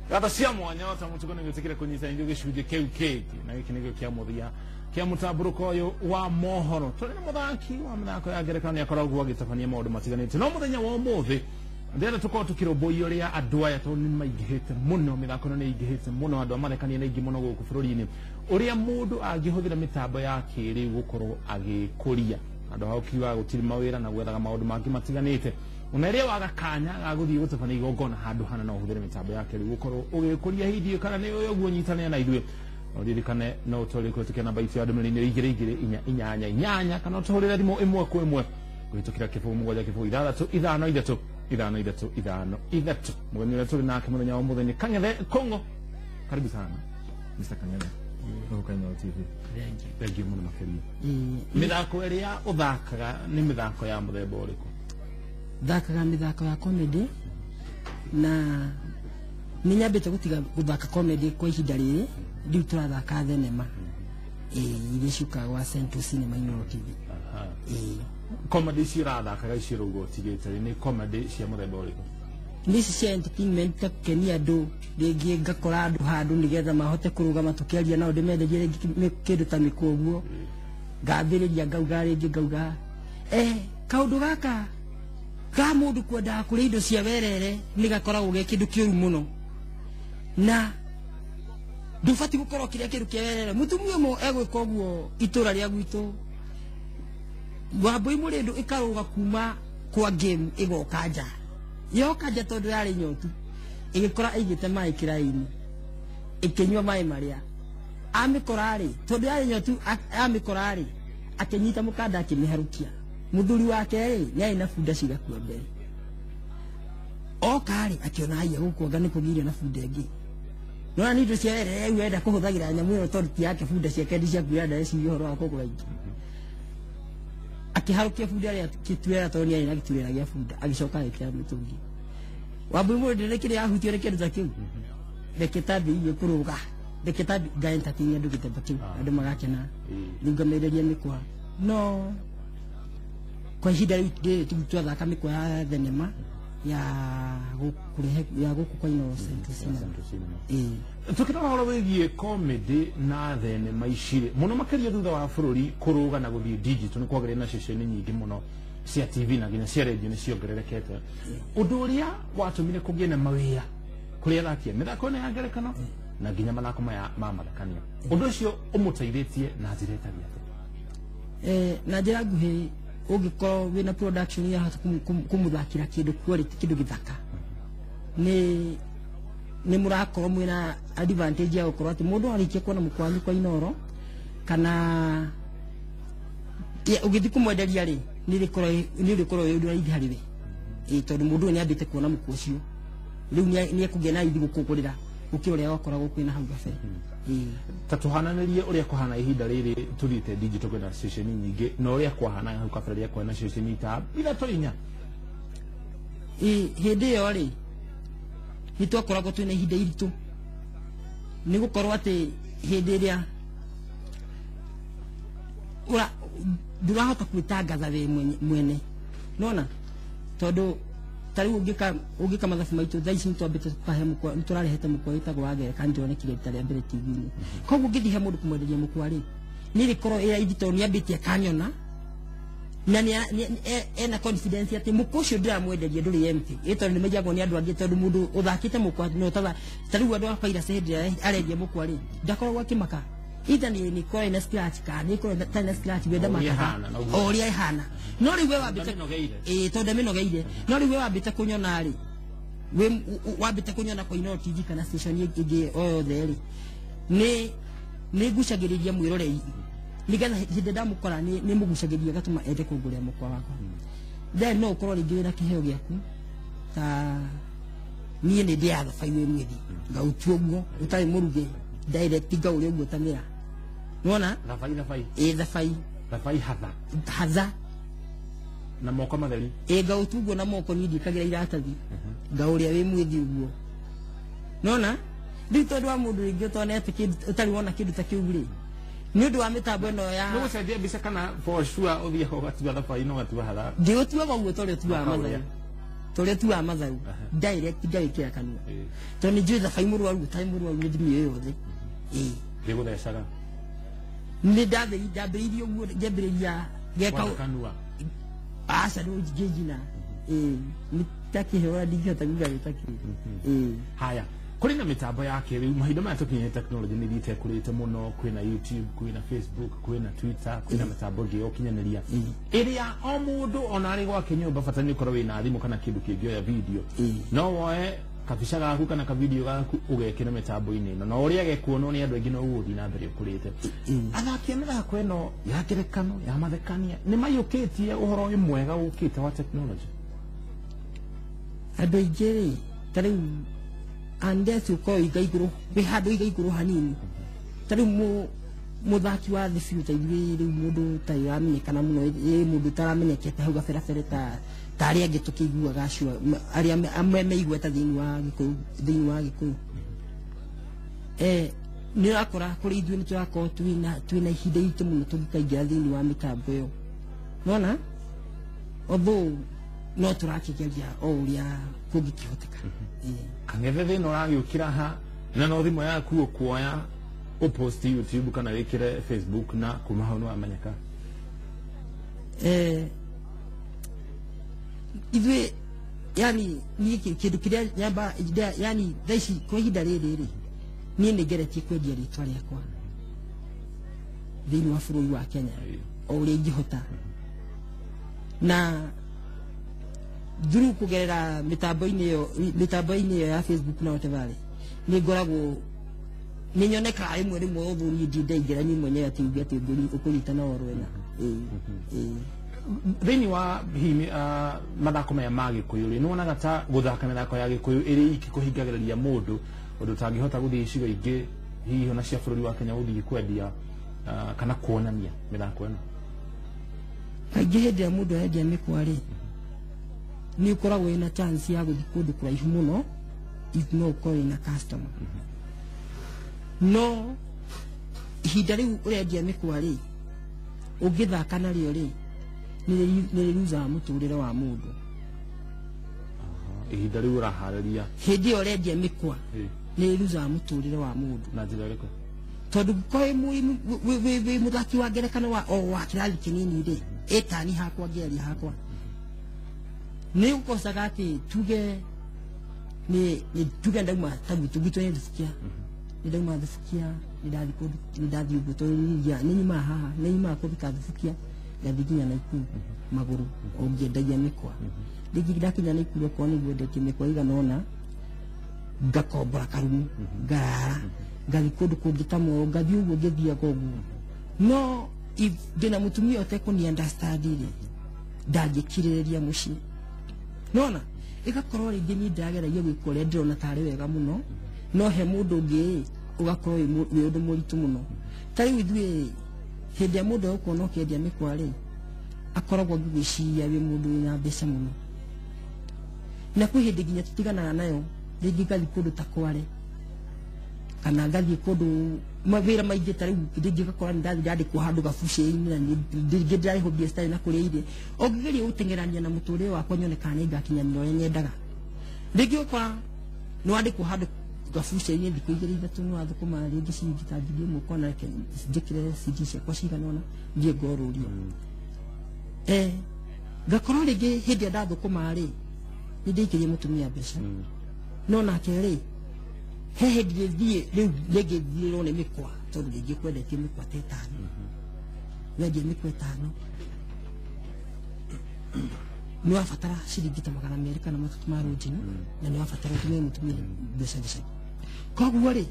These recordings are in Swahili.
gata cia mwanya ta mutuko ni gutikira kunyita injo gicunje kiu kiki na giki nigio kia muthia kia mutamburuko uyu wa mohoro tuli ni muthaki wa mithako ya ngerekano ni akoragwo agitabania maundu matiganite no muthenya wa umuthi ndera tuko tukiroboi uria andu aya to ni maingihite muno mithako ni ingihite muno andu amarekania na ingi muno guku bururi-ini uria mundu angihuthira mitambo ya kiri gukorwo agikuria andu hau kiwa gutiri mawira na gwethaga maundu mangi matiganite umeria waga kanya gaguthie gutabania igongona handu hana no uhuthire mitambo ya kiri gukorwo ugikuria hithi kana ni uyo guo nyitane na ithuĩ oririkane no tole kutikana namba itu ya ndumĩrĩinĩ igĩrĩ inyanya inyanya kana tuhurire thimo imwe kwa imwe kuhitukira kifu mugwaja kifu ithatu mugeni wetu tuli nake muthenya wa muthenya Kangethe Kongo karibu sana Mr. Kangethe Kangethe TV thank you muno makĩria mithako ĩrĩa ũthakaga nĩ mithako ya mũthemba ũrĩkũ thakaga mithako ya comedy na ninyambĩte gũtiga gũthaka comedy kwa ihinda rĩrĩ rĩu tũrathaka thenema iria ciũkaga wa Central Cinema Inooro TV comedy cirathakaga iciro ugo tigĩte nĩ comedy cia mũthemba ũrĩkũ nĩci cia entertainment ta kũkenia andũ rĩngĩ ngakora andũ handũ nĩgetha mahote kũrũgama tũkĩaria nao ndĩmenderie rĩngĩ kĩndũ ta mĩkũguo ngambĩrĩria ngauga rĩngĩ ngauga kaũndũ gaka ka mũndũ kwendaga kũrĩa indo cia werere nĩgakoragwo ge kĩndũ kĩũru mũno na ndũbati gũkorwo kĩrĩa kĩndũ kĩa werere mũtumia ũmwe egwĩka ũguo itũra rĩa gwitũ Wambui mũrĩndũ ĩkarũga kuma kwa game ĩgoka nja yoka nja tondũ yarĩ nyotu ĩgĩkora aigĩte maĩ kĩraĩ-inĩ ĩkĩnyua maĩ marĩa amĩkora rĩ tondũ yarĩ nyotu amĩkora rĩ akĩnyita mũkanda akĩmĩharũkia mũthuri wake rĩ nĩarĩ na bunda cigakua mbere oka rĩ akĩona haiya gũkuanga nĩ kũgiire na bunda ĩngĩ nona nĩ indo cia werere rĩu enda kũhũthagĩra nyamũ ĩyo tondũ ti yake bunda ciake ndiciakuira nda ĩci ũhoro wa kũgũra ingĩ akiharukia bunda ya kituera toni ya inakiturera ya bunda agicoka ekira mutungi Wambui mũrĩndũ nĩkĩrĩ ahutio nĩ kĩndũ ta kĩu reketathi iye kũrũga reketathi gaenta tinya andũ gĩtemba kĩu andũ magakena rĩu ngamerĩria mĩkwa no kwa ihinda rĩu twathaka mĩkwa ya thenema ya gũkũ kwa Inooro Central Cinema tukira horo wĩgiĩ comedy na thenema icirĩ mũno makĩria thutha wa bũrũri kũrũga na gũthiĩ digital nĩ kwagĩrĩire na ceceni nyingĩ mũno cia TV na nginya cia radio nĩ ciongererekete ũndũ ũrĩa watũmire kũgĩe na mawĩra kũrĩ athaki mĩthako ya ngerekano na nginya mathako maya ma mathekania ũndũ ũcio ũmũteithĩtie na njĩra ĩtariĩ atĩa na njĩra nguhĩ ũngĩkorwo wĩna production ya kũmũthakĩra kĩndũ quality kĩndũ gĩthaka nĩ mũrakorwo mwĩna advantage ya gũkorwo atĩ mũndũ arĩkia kuona mũkwanyu kwa Inooro kana ũgĩthiĩ kũmwenderia rĩ nĩ rĩkorwo wĩ ũndũ raithi harĩ we tondũ mũndũ ũyũ nĩambĩte kuona mũkwa ũcio rĩu nĩ ekũgĩa na raithi gũkũgũrĩra gũkĩra ũrĩa wakoragwo kwĩna hau gabere ta tũhananĩrie ũrĩa kũhana ihinda rĩrĩ tũthiĩte digital kwĩna ceceni nyingĩ na ũrĩa kwahana hau kabere rĩa kwĩna ceceni ta ithatũ inya hĩndĩ ĩyo rĩ nĩtwakoragwo twĩna ihinda iritũ nĩ gũkorwo atĩ hĩndĩ ĩrĩa ndũrahota kwĩtangatha we mwene nona tondũ tarĩu ũngĩka mathabu maitũ thaa ici nĩtwambĩte tũkahe mũkwa nĩtũrarehete mũkwa wĩtagwo wa ngerekano nĩtũronekire rita rĩa mbere TV-inĩ koguo ũngĩthiĩ he mũndũ kũmwenderia mũkwa rĩ nĩ rĩkorwo ĩra ithi tondũ nĩambĩtie akanyona na ena confidence atĩ mũkwa ũcio ndĩramwenderia ndũrĩ empty tondũ nĩmaigagwo nĩ andũ angĩ tondũ mũndũ ũthakĩte mũkwa no ta tarĩu andũ a Pirates hĩndĩ arendia mũkwa rĩ ndakoragwo akĩmaka either nĩ korwo na scratch kana nĩ korwo na scratch wenda maka ũrĩa ihana no rĩu we wambĩte tondũ mĩnogeire no rĩu we wambĩte kũnyona rĩ we wambĩte kũnyona kwa Inooro TV kana station ĩngĩ o yothe rĩ nĩ ngucagĩrĩria mwĩrorei nĩgetha hĩndĩ ndamũkora nĩ mũgucagĩria gatũma ende kũngũrĩra mũkwa wakwa then no ũkorwo rĩngĩ wĩna kĩheo gĩaku ta niĩ nĩ ndĩ thabai wĩ mwĩthi ngautua ũguo ũtarĩ mũruge direct ngaũrĩa ũguo tamĩra nona thabai hatha na moko matheri ngautua ũguo na moko niĩ ndikagĩra iratathi ngaũrĩa wĩ mwĩthi ũguo nona rĩu tondũ wa mũndũ rĩngĩ ũtonete ũtarĩ wona kĩndũ ta kĩu rĩ nĩ ũndũ wa mĩtambo ĩno ya nĩ gũcenjia mbica kana for sure ũthiĩ ho ũgatua thabai no ũgatua hatha ndĩũtuaga ũguo tondũ ũtuaga matheri tole tu amatharu direct kira kanua to ni njui thabai murwaru ni thimi iyo yothe ndiguthecaga ni ndambĩrĩirie ũguo ngĩambĩrĩria geka kanua aca no njigina nitakihora ndingĩhota kuga gĩtakĩ haya kuri na mitambo ya kiriu mahinda maya tukinye technology ni thite kurite muno kwina YouTube kwina Facebook kwina Twitter kwina mitambo ngi okinyaniria iria o mundu onari gwake nyumba bata ni korwo wina thimu kana kindu kingioya video no woe kabisha gaku kana ka video gaku ugekira mitambo-ini ino no uria gekuonwo ni andu aingi no uguthi na mbere ukurite athaki mithako ino ya ngerekano ya mathekania ni mayukitie uhoro uyu mwega ukite wa technology andu aingĩ tariu unless uko igaiguru bihado igaiguru hanini tariu muthaki wa the future riu mundu tayamenyekana muno mundu taramenyekete hau gabere tari angi tukiguaga acua aria meigweta thiini wa gikuyu ni rakora kuri ithuĩ nĩ tũrakorwo twĩna ihinda iritũ mũno tũngĩkaingĩra thiini wa mĩtambo ĩyo nona although no tũrakĩgeria o ũrĩa kũngĩkĩhoteka angethe thĩna ũragĩũkĩra ha na no thimũ yaku ũkuoya ũpost YouTube kana wĩkĩre Facebook na kuma hau nĩwamenyeka ithuĩ yani niĩ kĩndũ kĩrĩa nyamba yani thaa ici kwa ihinda rĩrĩ niĩ nĩ ngeretie kwendia rĩtwa rĩakwa thĩinĩ wa bũrũri wa Kenya o ũrĩa ingĩhota na through kugerera mitambo-inĩ ĩyo ya Facebook na whatever nĩ ngoragwo nĩ nyonekaga rĩmwe ũthuri ndindaingĩra niĩ mwenyewe atĩ uge atĩ ũkũnyitana orwena thĩinĩ wa mathako maya ma gĩkũyũ nĩ wonaga ta gũthaka mĩthako ya gĩkũyũ ĩrĩ iki kũhingagĩrĩria mũndũ ũndũ ũtangĩhota gũthiĩ icigo ingĩ hihi ona cia bũrũri wa Kenya gũthiĩ kwendia kana kuonania mĩthako ĩno kaingĩ hĩndĩ ĩrĩa mũndũ arendia mĩkwa-rĩ ni ukoragwo ina chance ya guthi kundu kuraihu muno if no ukorwo ina customer no ihinda riu urendia mĩkwa-rĩ ũngĩthaka narĩo-rĩ nĩ rĩruzaga mũtũrĩre wa mũndũ ihinda riu ũraharĩria hĩndĩ ĩyo ũrendia mĩkwa nĩ rĩruzaga mũtũrĩre wa mũndũ na njĩra ĩrĩkũ tondũ wĩ mũthaki wa ngerekano wa kĩrathi kĩnini-rĩ ĩtani hakwa ngĩaria hakwa nĩ ũkosaga atĩ tuge ndauma ta gwitũ nĩ thubukia nĩ ndauma thubukia nĩ ndathiĩ ũguo tondũ nĩ nyumaga haha nĩ nyumaga kũruta thubukia ngathiĩ nginya Naikuru magũrũ o ngĩendagia mĩkwa rĩngĩ ndakinya Naikuru okorwo nĩguo ndetie mĩkwa ĩigana ũna ngakombora karumu ngarara ngathiĩ kũndũ kũngĩ ta Moro ngathiĩ ũguo ngĩthiaga ũguo no ndĩna mũtumia ũtekũni understand-rĩ ndangĩkirĩrĩria mũciĩ nona igakorwo rĩngĩ niĩ ndageragia gwĩka ũrĩa ndĩrona tarĩ wega mũno no he mũndũ ũngĩ ũgakorwo wĩ ũndũ mũritũ mũno ta rĩu ithuĩ hĩndĩ ya mũndũ egũkorwo ũkĩendia mĩkwa-rĩ akoragwo ngĩgwĩciria wĩ mũndũ wĩna mbeca mũno na kwĩ hĩndĩ nginya tũtiganaga nayo rĩngĩ ngathiĩ kũndũ ta Kware kana ngathiĩ kũndũ mawĩra maingĩ ta rĩu rĩngĩ ngakora nĩ ndandĩkwo handũ gabucĩrĩ-inĩ na rĩngĩ ndĩrarĩhwo mbia citarĩ na kũrĩa irio o ngĩgeria gũteng'erania na mũtũrĩre wakwa nyone kana nĩ ngakinyanĩra ũrĩa nyendaga rĩngĩ ũkora nĩ wandĩkwo handũ gabucĩrĩ-inĩ thikũ igĩrĩ ithatũ nĩ wathũkũma rĩngĩ ciringi ta ngiri ĩmwe ũkona reke njĩkĩre CD ciakwa cigana ũna thiĩ ngorũrio ngakorwo rĩngĩ hĩndĩ ĩrĩa ndathũkũma-rĩ nĩ ndĩikĩrie mũtumia mbeca no nake-rĩ he hĩndĩ rĩu rĩngĩ thirĩrwo nĩ mĩkwa tondũ rĩngĩ kwendetie mĩkwa ta ĩtano wendia mĩkwa ĩtano nĩ wabatara ciringi ta 200 kana 300 ma rũnjini na nĩ wabatara ũtũmĩre mũtumia mbeca gĩcagi koguo-rĩ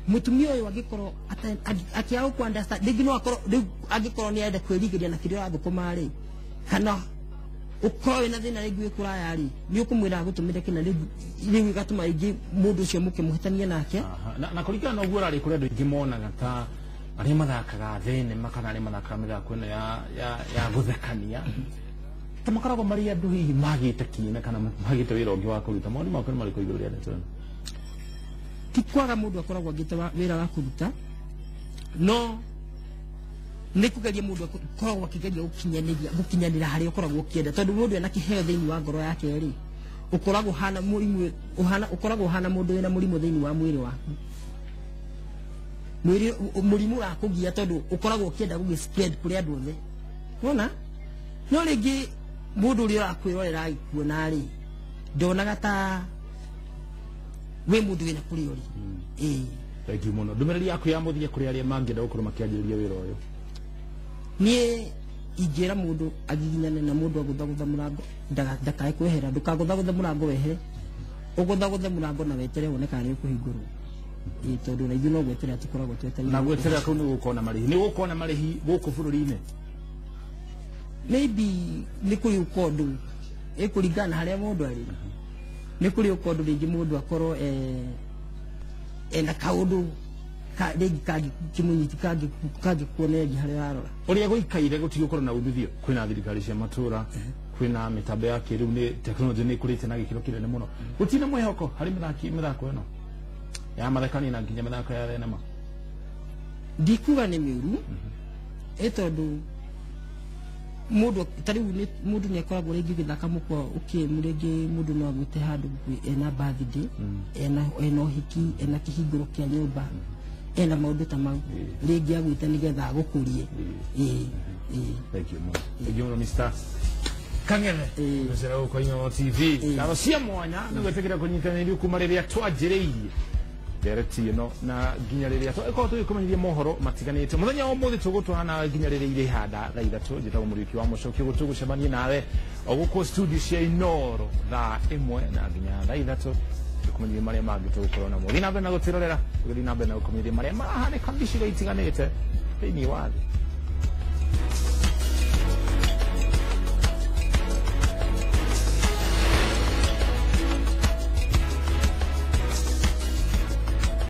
mũtumia ũyũ angĩkorwo akĩaga gũkũ understand rĩngĩ no akorwo rĩu angĩkorwo nĩ arenda kwĩrigĩria na kĩrĩa ũrathũkũma-rĩ kana ukorwo wĩna thĩna rĩngĩ wĩ kũraya-rĩ nĩ ũkũmwĩra agũtũmĩre kĩna rĩu ĩgatũma rĩngĩ mũndũ ũcio mũkĩmũhĩtania nake na kũringana na ũguo ũrarĩ kũrĩ andũ aingĩ monaga ta arĩa mathakaga thenema kana arĩa mathakaga mĩthako ĩno ya gũthekania ta makoragwo marĩ andũ hihi magĩte kĩene kana magĩte wĩra ũngĩ wa kũruta maũndũ makwa nĩ marĩkũ igũrũ rĩa ndeto ĩno ti kwaga mũndũ akoragwo agĩte wĩra wa kũruta no nĩ kũgeria mũndũ akoragwo akĩgeria gũkinyanĩra harĩa ũkoragwo ũkĩenda tondũ mũndũ ena kĩheo thĩinĩ wa ngoro yake-rĩ ukoragwo hana murimu ukoragwo hana mundu wina murimu thiini wa mwiri waku murimu wa kugia tondu ukoragwo kienda gugi spread kuri andu othe wona no ringi mundu uri urakwirorera ikuona ri ndonaga ta we mundu wina kuri uri thank you muno ndumiriri yaku ya muthia kuri aria mangienda gukorwo makianjiriria wira uyu nie ingira mundu agiginyane na mundu aguthagutha murango ndakae kwehera ndukaguthagutha murango wehere uguthagutha murango na wetere wone kana ni ukuhingurwo tondu na ithuĩ no gweterera tukoragwo twetereire na gweterera kau nĩ gũkorwo na marĩhi nĩ gũkorwo na marĩhi gũkũ bũrũri-inĩ maybe nĩ kũrĩ ũkondu ĩkũringana harĩa mũndũ arĩ nĩ kũrĩ ũkondu rĩngĩ mũndũ akorwo ena kaũndũ rĩngĩ kĩmũnyiti kangĩkuonereria harĩa ararora ũrĩa gũikaire gũtigũkorwo na umithio kwĩna thirikari cia matũra kwĩna mĩtambo ya kĩrĩu nĩ tekinoronjĩ nĩ ĩkũrĩte na gĩkĩro kĩnene mũno gũtirĩ mwĩhoko harĩ mĩthako ĩno ya mathekani na nginya mathako ya thenema ndikuga nĩ mĩũru tondu mundu tariu mundu nĩ akoragwo rĩngĩ ũgĩthaka mũkwa ũkĩmu rĩngĩ mundu no agwĩte handũ ena birthday ena ũhiki ena kĩhingũro kĩa nyũmba ena maũndũ ta mau rĩngĩ agwĩte nĩgetha agũkũrie thank you Mr. Kang'ethe gũcera gũkũ Inooro TV ngaro cia mwanya nĩ gwĩtĩkĩra kũnyitanĩria kuma rĩrĩa twanjĩrĩirie ndereti ĩno na nginya rĩrĩa tũkorwo tũgĩkũmenyithia mohoro matiganĩte mũthenya wa ũmũthĩ tũgũtwarana nginya rĩrĩa irĩ handa thaa ithatũ njĩtagwo Mũriũki wa Mũcokio gũtũgũcemania nawe o gũkũ studio cia Inooro thaa ĩmwe na nginya thaa ithatũ tũkũmenyithia marĩa mangĩ tũgũkorwo namo thiĩ na mbere na gũtwĩrorera tũgĩthiĩ na mbere na gũkũmenyithia marĩa marahanĩka mĩcigo itiganĩte thĩinĩ wa thĩ